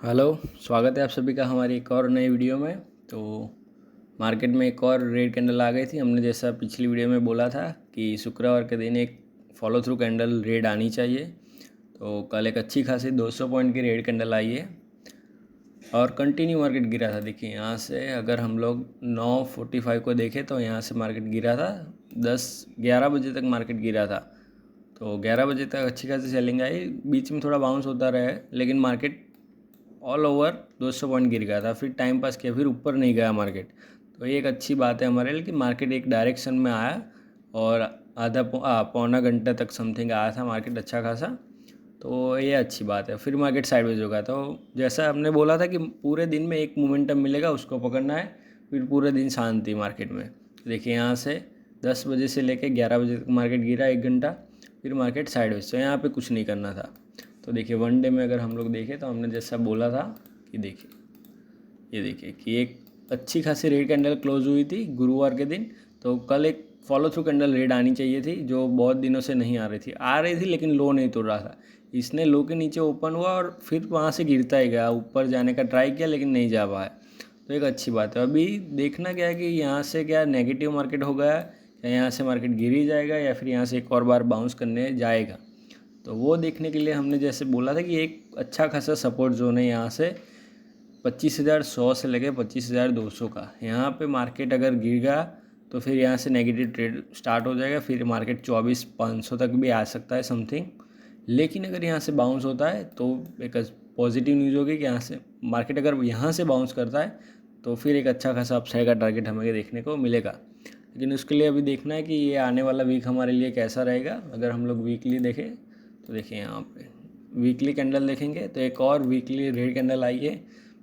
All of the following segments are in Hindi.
हेलो। स्वागत है आप सभी का हमारी एक और नई वीडियो में। तो मार्केट में एक और रेड कैंडल आ गई थी। हमने जैसा पिछली वीडियो में बोला था कि शुक्रवार के दिन एक फॉलो थ्रू कैंडल रेड आनी चाहिए। तो कल एक अच्छी खासी 200 पॉइंट की रेड कैंडल आई है और कंटिन्यू मार्केट गिरा था। देखिए यहाँ से अगर हम लोग 9:45 को देखें तो यहाँ से मार्केट गिरा था, 10-11 बजे तक मार्केट गिरा था। तो 11 बजे तक अच्छी खासी सेलिंग आई, बीच में थोड़ा बाउंस होता रहा है, लेकिन मार्केट ऑल ओवर 200 पॉइंट गिर गया था। फिर टाइम पास किया, फिर ऊपर नहीं गया मार्केट। तो ये एक अच्छी बात है हमारे लिए कि मार्केट एक डायरेक्शन में आया और पौना घंटा तक समथिंग आया था मार्केट अच्छा खासा। तो ये अच्छी बात है। फिर मार्केट साइडवेज होगा। तो जैसा हमने बोला था कि पूरे दिन में एक मोमेंटम मिलेगा, उसको पकड़ना है। फिर पूरे दिन शांति मार्केट में। देखिए यहाँ से 10 बजे से लेकर 11 बजे तक मार्केट गिरा, 1 घंटा, फिर मार्केट साइडवेज। तो यहाँ पे कुछ नहीं करना था। तो देखिए वन डे में अगर हम लोग देखें तो हमने जैसा बोला था कि देखिए ये देखिए कि एक अच्छी खासी रेड कैंडल क्लोज हुई थी गुरुवार के दिन। तो कल एक फॉलो थ्रू कैंडल रेड आनी चाहिए थी, जो बहुत दिनों से नहीं आ रही थी, लेकिन लो नहीं तोड़ रहा था। इसने लो के नीचे ओपन हुआ और फिर वहाँ से गिरता ही गया। ऊपर जाने का ट्राई किया लेकिन नहीं जा पाया। तो एक अच्छी बात है। अभी देखना क्या है कि यहाँ से क्या नेगेटिव मार्केट हो गया, या यहाँ से मार्केट गिर ही जाएगा, या फिर यहाँ से एक और बार बाउंस करने जाएगा। तो वो देखने के लिए हमने जैसे बोला था कि एक अच्छा खासा सपोर्ट जोन है यहाँ से 25,100 से लेके 25,200 का। यहाँ पे मार्केट अगर गिर गया तो फिर यहाँ से नेगेटिव ट्रेड स्टार्ट हो जाएगा। फिर मार्केट 24,500 तक भी आ सकता है समथिंग। लेकिन अगर यहाँ से बाउंस होता है तो एक पॉजिटिव न्यूज़ होगी कि यहाँ से मार्केट अगर यहाँ से बाउंस करता है तो फिर एक अच्छा खासा अपसाइड का टारगेट हमें देखने को मिलेगा। लेकिन उसके लिए अभी देखना है कि ये आने वाला वीक हमारे लिए कैसा रहेगा। अगर हम लोग वीकली देखें तो देखिए यहाँ पे वीकली कैंडल देखेंगे तो एक और वीकली रेड कैंडल आई है।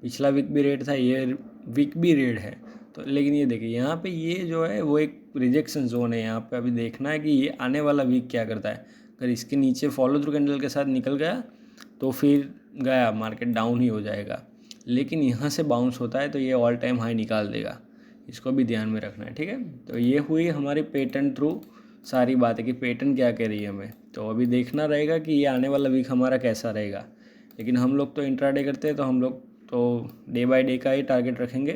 पिछला वीक भी रेड था, ये वीक भी रेड है। तो लेकिन ये देखिए यहाँ पे ये जो है वो एक रिजेक्शन जोन है। यहाँ पे अभी देखना है कि ये आने वाला वीक क्या करता है। अगर इसके नीचे फॉलो थ्रू कैंडल के साथ निकल गया तो फिर गया मार्केट डाउन ही हो जाएगा। लेकिन यहाँ से बाउंस होता है तो ये ऑल टाइम हाई निकाल देगा। इसको भी ध्यान में रखना है, ठीक है। तो ये हुई हमारी पैटर्न थ्रू सारी बात है कि पैटर्न क्या कह रही है हमें। तो अभी देखना रहेगा कि ये आने वाला वीक हमारा कैसा रहेगा। लेकिन हम लोग तो इंट्राडे करते हैं तो हम लोग तो डे बाय डे का ही टारगेट रखेंगे।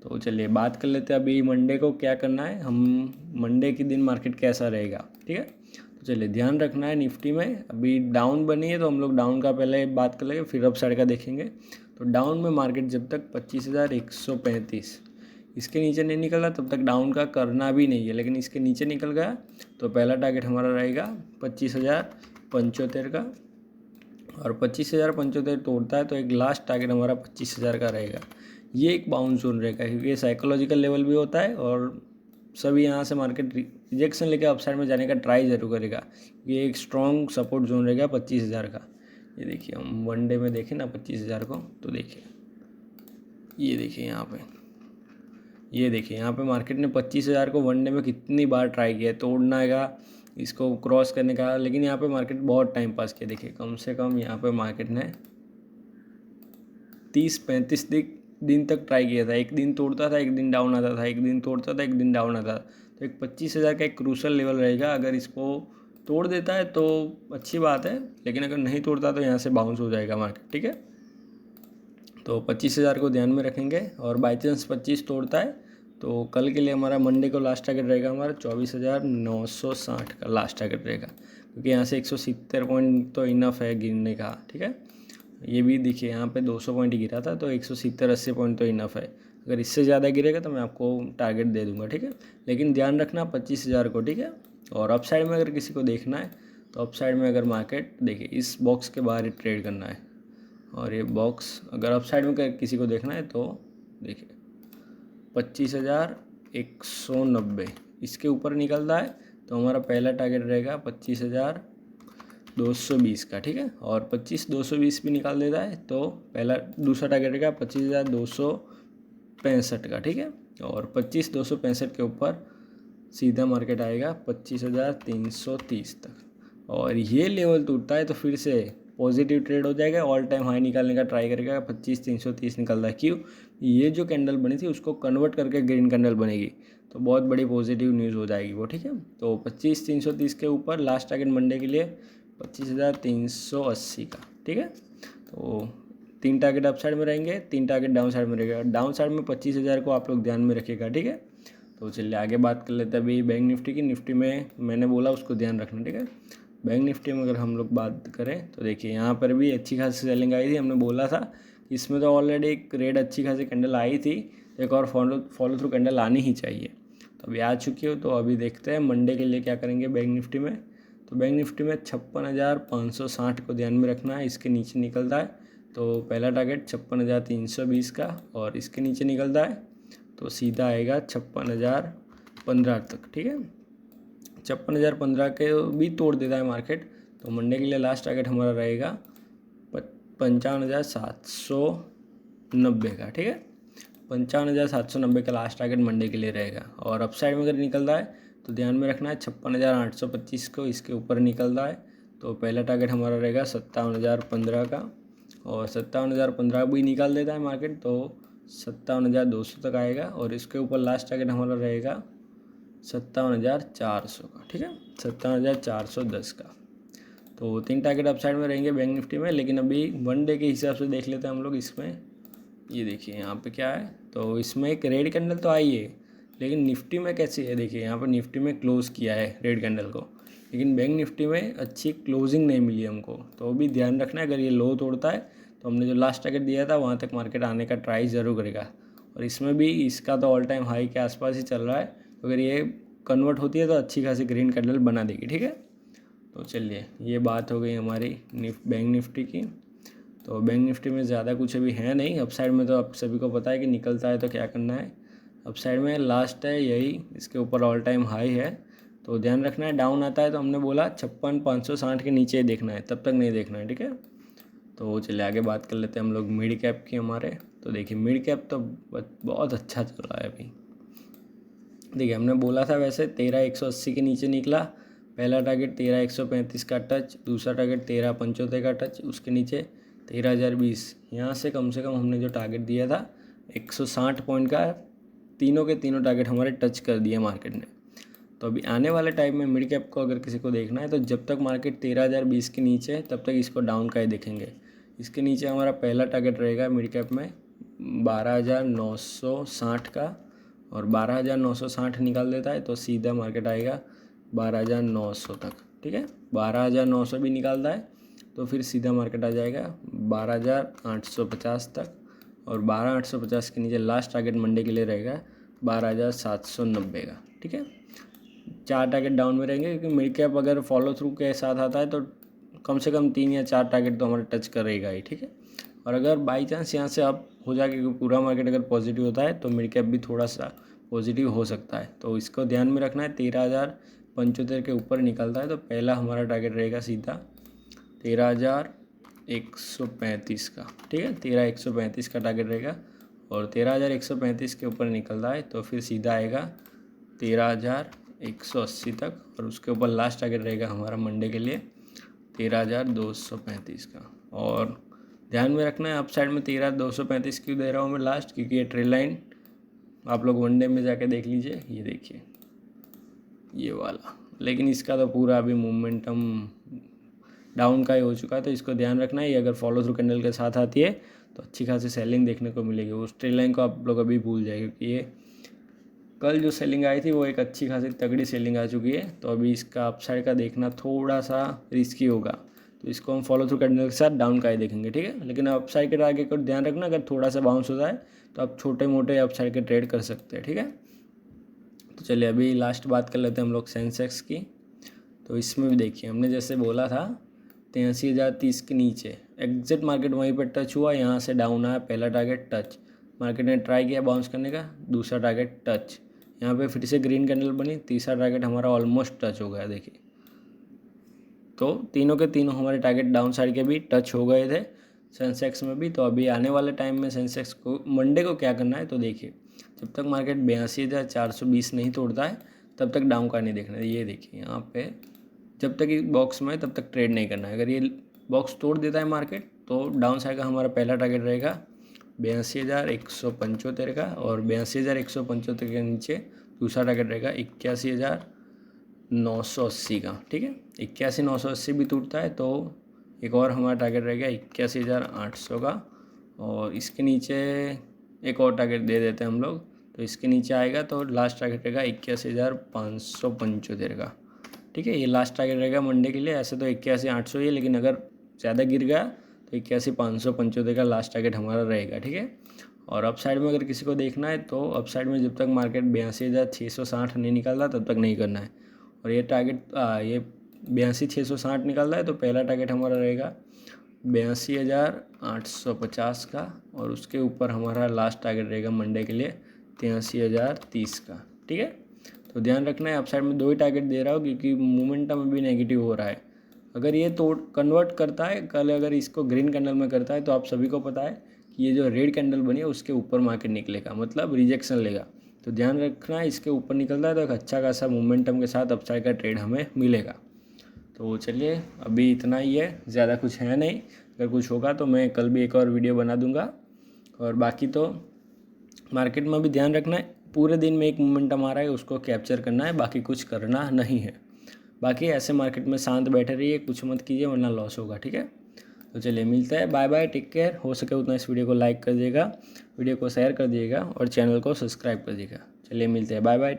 तो चलिए बात कर लेते हैं अभी मंडे को क्या करना है। हम मंडे के दिन मार्केट कैसा रहेगा, ठीक है। तो चलिए ध्यान रखना है निफ्टी में अभी डाउन बनी है तो हम लोग डाउन का पहले बात कर लेंगे, फिर अप साइड का देखेंगे। तो डाउन में मार्केट जब तक 25,135 इसके नीचे नहीं निकला तब तक डाउन का करना भी नहीं है। लेकिन इसके नीचे निकल गया तो पहला टारगेट हमारा रहेगा 25,075 का। और 25,075 तोड़ता है तो एक लास्ट टारगेट हमारा 25,000 का रहेगा। ये एक बाउंस जोन रहेगा क्योंकि ये साइकोलॉजिकल लेवल भी होता है और सभी यहाँ से मार्केट रिजेक्शन लेकर अपसाइड में जाने का ट्राई जरूर करेगा। ये एक स्ट्रॉन्ग सपोर्ट जोन रहेगा 25,000 का। ये देखिए हम वन डे में देखें ना 25,000 को, तो देखिए ये देखिए यहाँ पे, ये देखिए यहाँ पे मार्केट ने 25,000 को वनडे में कितनी बार ट्राई किया है तोड़ने का, इसको क्रॉस करने का। लेकिन यहाँ पे मार्केट बहुत टाइम पास किया। देखिए कम से कम यहाँ पे मार्केट ने 30-35 दिन तक ट्राई किया था। एक दिन तोड़ता था, एक दिन डाउन आता था, एक दिन तोड़ता था, एक दिन डाउन आता था। तो एक 25,000 का एक क्रूशल लेवल रहेगा। अगर इसको तोड़ देता है तो अच्छी बात है, लेकिन अगर नहीं तोड़ता तो यहाँ से बाउंस हो जाएगा मार्केट, ठीक है। तो 25,000 को ध्यान में रखेंगे। और बाई चांस 25 तोड़ता है तो कल के लिए हमारा मंडे को लास्ट टारगेट रहेगा हमारा 24,960 का लास्ट टारगेट रहेगा। क्योंकि यहाँ से 170 पॉइंट तो इनफ है गिरने का, ठीक है। ये भी देखिए यहाँ पे 200 पॉइंट ही गिरा था तो 170-80 पॉइंट तो इनफ है। अगर इससे ज़्यादा गिरेगा तो मैं आपको टारगेट दे दूंगा, ठीक है। लेकिन ध्यान रखना 25,000 को, ठीक है। और अप साइड में अगर किसी को देखना है तो अप साइड में अगर मार्केट देखिए इस बॉक्स के बाहर ही ट्रेड करना है। और ये बॉक्स अगर अप साइड में किसी को देखना है तो देखिए 25,190 इसके ऊपर निकलता है तो हमारा पहला टारगेट रहेगा 25,220 का, ठीक है। और 25,220 भी निकाल देता है तो पहला दूसरा टारगेट रहेगा 25,265 का, ठीक है। और 25,265 के ऊपर सीधा मार्केट आएगा 25,330 तक। और ये लेवल टूटता है तो फिर से पॉजिटिव ट्रेड हो जाएगा, ऑल टाइम हाई निकालने का ट्राई करेगा। 25,330 निकलता है। क्यों? ये जो कैंडल बनी थी उसको कन्वर्ट करके ग्रीन कैंडल बनेगी तो बहुत बड़ी पॉजिटिव न्यूज़ हो जाएगी वो, ठीक है। तो 25,330 के ऊपर लास्ट टारगेट मंडे के लिए 25,380 का, ठीक है। तो 3 टारगेट अप साइड में रहेंगे, 3 टारगेट डाउन साइड में रहेगा। डाउन साइड में 25,000 को आप लोग ध्यान में रखिएगा, ठीक है। तो चलिए आगे बात कर लेते हैं अभी बैंक निफ्टी की। निफ्टी में मैंने बोला उसको ध्यान रखना, ठीक है। बैंक निफ्टी में अगर हम लोग बात करें तो देखिए यहाँ पर भी अच्छी खासी सेलिंग आई थी। हमने बोला था इसमें तो ऑलरेडी एक रेड अच्छी खासी कैंडल आई थी, एक और फॉलो थ्रू कैंडल आनी ही चाहिए। तो अभी आ चुकी हो। तो अभी देखते हैं मंडे के लिए क्या करेंगे बैंक निफ्टी में। तो बैंक निफ्टी में 56,560 को ध्यान में रखना है। इसके नीचे निकलता है तो पहला टारगेट 56,320 का, और इसके नीचे निकलता है तो सीधा आएगा 56,015 तक, ठीक है। 56,015 के भी तोड़ देता है मार्केट। तो मंडे के लिए लास्ट टारगेट हमारा रहेगा 55,790 का, ठीक है। 55,790 का लास्ट टारगेट मंडे के लिए रहेगा। और अपसाइड में अगर निकलता है तो ध्यान में रखना है 56,825 को, इसके ऊपर निकलता है तो पहला टारगेट हमारा रहेगा 57,015 का, और 57,015 भी निकाल देता है मार्केट तो 57,200 तक आएगा, और इसके ऊपर लास्ट टारगेट हमारा रहेगा 57,400 का, ठीक है, 57,410 का। तो 3 टारगेट अपसाइड में रहेंगे बैंक निफ्टी में। लेकिन अभी वन डे के हिसाब से देख लेते हैं हम लोग इसमें। ये देखिए यहाँ पे क्या है, तो इसमें एक रेड कैंडल तो आई है, लेकिन निफ्टी में कैसी है देखिए, यहाँ पर निफ्टी में क्लोज़ किया है रेड कैंडल को, लेकिन बैंक निफ्टी में अच्छी क्लोजिंग नहीं मिली हमको। तो भी ध्यान रखना है, अगर ये लो तोड़ता है तो हमने जो लास्ट टारगेट दिया था वहाँ तक मार्केट आने का ट्राई ज़रूर करेगा। और इसमें भी इसका तो ऑल टाइम हाई के आसपास ही चल रहा है। अगर ये कन्वर्ट होती है तो अच्छी खासी ग्रीन कैंडल बना देगी, ठीक है। तो चलिए ये बात हो गई हमारी बैंक निफ्टी की। तो बैंक निफ्टी में ज़्यादा कुछ अभी है नहीं। अपसाइड में तो आप सभी को पता है कि निकलता है तो क्या करना है। अपसाइड में लास्ट है यही, इसके ऊपर ऑल टाइम हाई है तो ध्यान रखना है। डाउन आता है तो हमने बोला 56,560 के नीचे ही देखना है, तब तक नहीं देखना है, ठीक है। तो चलिए आगे बात कर लेते हैं हम लोग मिड कैप की हमारे। तो देखिए मिड कैप तो बहुत अच्छा चल रहा है अभी। देखिए हमने बोला था वैसे 13,180 के नीचे निकला, पहला टारगेट 13,135 का टच, दूसरा टारगेट 13,75 का टच, उसके नीचे 13,020। यहाँ से कम हमने जो टारगेट दिया था 160 पॉइंट का, तीनों के तीनों टारगेट हमारे टच कर दिए मार्केट ने। तो अभी आने वाले टाइम में मिड कैप को अगर किसी को देखना है तो जब तक मार्केट 13,020 के नीचे है तब तक इसको डाउन का ही देखेंगे। इसके नीचे हमारा पहला टारगेट रहेगा मिड कैप में 12,960 का, और 12,960 निकाल देता है तो सीधा मार्केट आएगा 12,900 तक, ठीक है। 12,900 भी निकालता है तो फिर सीधा मार्केट आ जाएगा 12,850 तक, और 12,850 के नीचे लास्ट टारगेट मंडे के लिए रहेगा 12,790 का, ठीक है। 4 टारगेट डाउन में रहेंगे क्योंकि मिड कैप अगर फॉलो थ्रू के साथ आता है तो कम से कम 3 या 4 टारगेट तो हमारे टच करेगा ही, ठीक है। और अगर बाई चांस यहाँ से आप हो जाए कि पूरा मार्केट अगर पॉजिटिव होता है तो मिड कैप भी थोड़ा सा पॉजिटिव हो सकता है। तो इसको ध्यान में रखना है। 13,075 के ऊपर निकलता है तो पहला हमारा टारगेट रहेगा सीधा 13,135 का, ठीक है। 13,135 का टारगेट रहेगा, और 13,135 के ऊपर निकलता है तो फिर सीधा आएगा 13,180 तक, और उसके ऊपर लास्ट टारगेट रहेगा हमारा मंडे के लिए 13,235 का। और ध्यान में रखना है अप साइड में 13,235 क्यों दे रहा हूँ मैं लास्ट, क्योंकि ये ट्रेल लाइन आप लोग वनडे में जाके देख लीजिए, ये देखिए ये वाला। लेकिन इसका तो पूरा अभी मोमेंटम डाउन का ही हो चुका है, तो इसको ध्यान रखना है। ये अगर फॉलो थ्रू कैंडल के साथ आती है तो अच्छी खासी सेलिंग देखने को मिलेगी। उस ट्रेल लाइन को आप लोग अभी भूल जाए, क्योंकि ये कल जो सेलिंग आई थी वो एक अच्छी खासी तगड़ी सेलिंग आ चुकी है। तो अभी इसका अपसाइड का देखना थोड़ा सा रिस्की होगा, तो इसको हम फॉलो थ्रू कैंडल के साथ डाउन का ही देखेंगे, ठीक है। लेकिन अपसाइड के आगे को ध्यान रखना, अगर थोड़ा सा बाउंस होता है तो आप छोटे मोटे अपसाइड के ट्रेड कर सकते हैं, ठीक है। तो चलिए अभी लास्ट बात कर लेते हैं हम लोग सेंसेक्स की। तो इसमें भी देखिए हमने जैसे बोला था 83,030 के नीचे एग्जिट मार्केट वहीं पर टच हुआ, यहाँ से डाउन आया, पहला टारगेट टच, मार्केट ने ट्राई किया बाउंस करने का, दूसरा टारगेट टच, यहाँ पे फिर से ग्रीन कैंडल बनी, तीसरा टारगेट हमारा ऑलमोस्ट टच हो गया देखिए। तो तीनों के तीनों हमारे टारगेट डाउन साइड के भी टच हो गए थे सेंसेक्स में भी। तो अभी आने वाले टाइम में सेंसेक्स को मंडे को क्या करना है, तो देखिए जब तक मार्केट 82,420 नहीं तोड़ता है तब तक डाउन का नहीं देखना है। ये देखिए यहाँ पे जब तक इस बॉक्स में तब तक ट्रेड नहीं करना है। अगर ये बॉक्स तोड़ देता है मार्केट तो डाउन साइड का हमारा पहला टारगेट रहेगा 82,175 का, और 82,175 के नीचे दूसरा टारगेट रहेगा 81,980 का, ठीक है। 81,980 भी टूटता है तो एक और हमारा टारगेट रहेगा 81,800 का, और इसके नीचे एक और टारगेट दे देते हैं हम लोग। तो इसके नीचे आएगा तो लास्ट टारगेट रहेगा 81,575 का। ठीक है, ये लास्ट टारगेट रहेगा मंडे के लिए। ऐसे तो 81,800 ही है, लेकिन अगर ज़्यादा गिर गया तो 81,575 का लास्ट टारगेट हमारा रहेगा। ठीक है, और अप साइड में अगर किसी को देखना है तो अप साइड में जब तक मार्केट 82,660 नहीं निकलता तब तक नहीं करना है। और ये टारगेट ये 82,660 निकलता है तो पहला टारगेट हमारा रहेगा 82,850 का, और उसके ऊपर हमारा लास्ट टारगेट रहेगा मंडे के लिए 83,030 का। ठीक है, तो ध्यान रखना है, अप साइड में 2 ही टारगेट दे रहा हूँ क्योंकि मोमेंटम अभी नेगेटिव हो रहा है। अगर ये तोड़ कन्वर्ट करता है कल, अगर इसको ग्रीन कैंडल में करता है तो आप सभी को पता है कि ये जो रेड कैंडल बनी है उसके ऊपर मार्केट निकलेगा, मतलब रिजेक्शन लेगा। तो ध्यान रखना है, इसके ऊपर निकलता है तो एक अच्छा खासा मोमेंटम के साथ अपसाइड का ट्रेड हमें मिलेगा। तो चलिए, अभी इतना ही है, ज़्यादा कुछ है नहीं। अगर कुछ होगा तो मैं कल भी एक और वीडियो बना दूंगा। और बाकी तो मार्केट में भी ध्यान रखना है, पूरे दिन में एक मोमेंटम आ रहा है उसको कैप्चर करना है, बाकी कुछ करना नहीं है। बाकी ऐसे मार्केट में शांत बैठे रहिए, कुछ मत कीजिए वरना लॉस होगा। ठीक है, तो चलिए मिलता है, बाय बाय, टेक केयर। हो सके उतना इस वीडियो को लाइक कर दिएगा, वीडियो को शेयर कर दिएगा और चैनल को सब्सक्राइब कर दिएगा। चलिए मिलते हैं, बाय बाय।